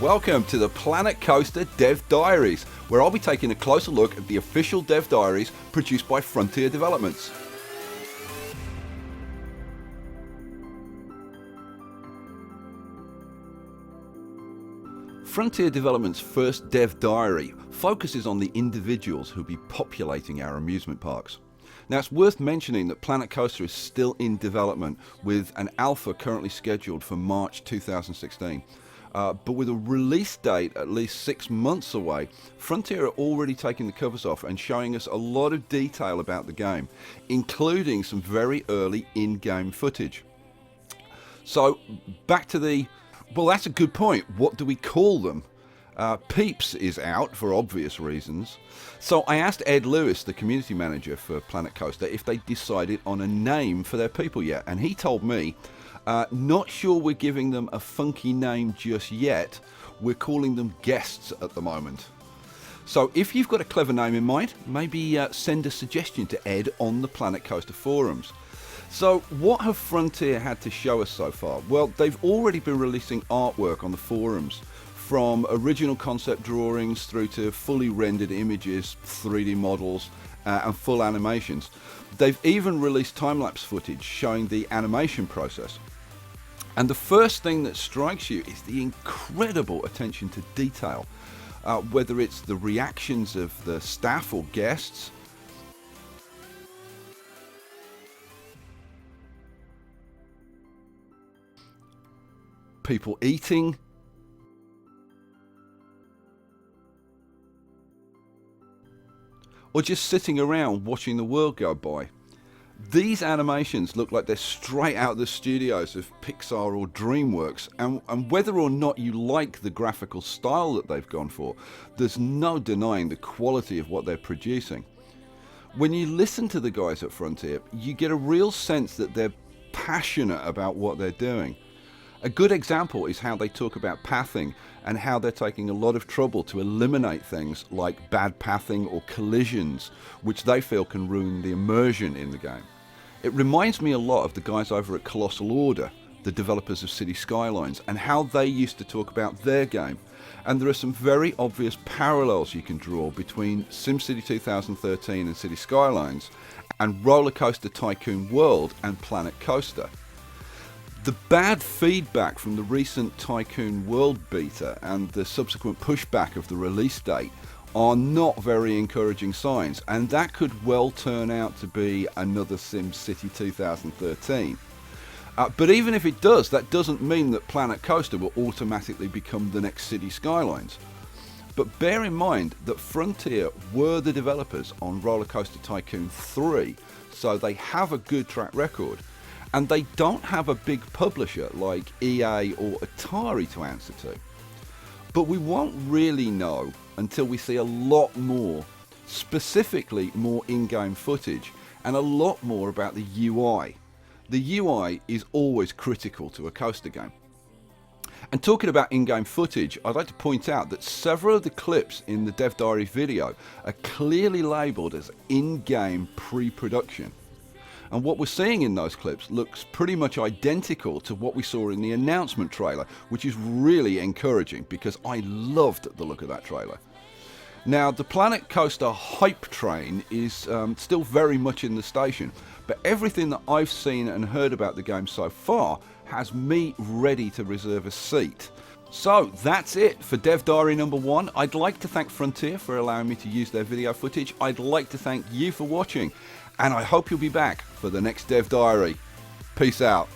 Welcome to the Planet Coaster Dev Diaries, where I'll be taking a closer look at the official Dev Diaries produced by Frontier Developments. Frontier Developments' first Dev Diary focuses on the individuals who'll be populating our amusement parks. Now, it's worth mentioning that Planet Coaster is still in development, with an alpha currently scheduled for March 2016. But with a release date at least 6 months away, Frontier are already taking the covers off and showing us a lot of detail about the game, including some very early in-game footage. So, back to the... Well, that's a good point. What do we call them? Peeps is out for obvious reasons. So I asked Ed Lewis, the community manager for Planet Coaster, if they decided on a name for their people yet. And he told me, not sure we're giving them a funky name just yet. We're calling them guests at the moment. So if you've got a clever name in mind, maybe send a suggestion to Ed on the Planet Coaster forums. So what have Frontier had to show us so far? Well, they've already been releasing artwork on the forums, from original concept drawings through to fully rendered images, 3D models, and full animations. They've even released time-lapse footage showing the animation process. And the first thing that strikes you is the incredible attention to detail, whether it's the reactions of the staff or guests, people eating, or just sitting around watching the world go by. These animations look like they're straight out of the studios of Pixar or DreamWorks, and whether or not you like the graphical style that they've gone for, there's no denying the quality of what they're producing. When you listen to the guys at Frontier, you get a real sense that they're passionate about what they're doing. A good example is how they talk about pathing and how they're taking a lot of trouble to eliminate things like bad pathing or collisions, which they feel can ruin the immersion in the game. It reminds me a lot of the guys over at Colossal Order, the developers of City Skylines, and how they used to talk about their game. And there are some very obvious parallels you can draw between SimCity 2013 and City Skylines, and Roller Coaster Tycoon World and Planet Coaster. The bad feedback from the recent Tycoon World beta and the subsequent pushback of the release date are not very encouraging signs, and that could well turn out to be another SimCity 2013. But even if it does, that doesn't mean that Planet Coaster will automatically become the next City Skylines. But bear in mind that Frontier were the developers on Roller Coaster Tycoon 3, so they have a good track record. And they don't have a big publisher like EA or Atari to answer to. But we won't really know until we see a lot more, specifically more in-game footage, and a lot more about the UI. The UI is always critical to a coaster game. And talking about in-game footage, I'd like to point out that several of the clips in the Dev Diary video are clearly labelled as in-game pre-production. And what we're seeing in those clips looks pretty much identical to what we saw in the announcement trailer, which is really encouraging because I loved the look of that trailer. Now, the Planet Coaster hype train is still very much in the station, but everything that I've seen and heard about the game so far has me ready to reserve a seat. So that's it for Dev Diary number 1. I'd like to thank Frontier for allowing me to use their video footage. I'd like to thank you for watching, and I hope you'll be back for the next Dev Diary. Peace out.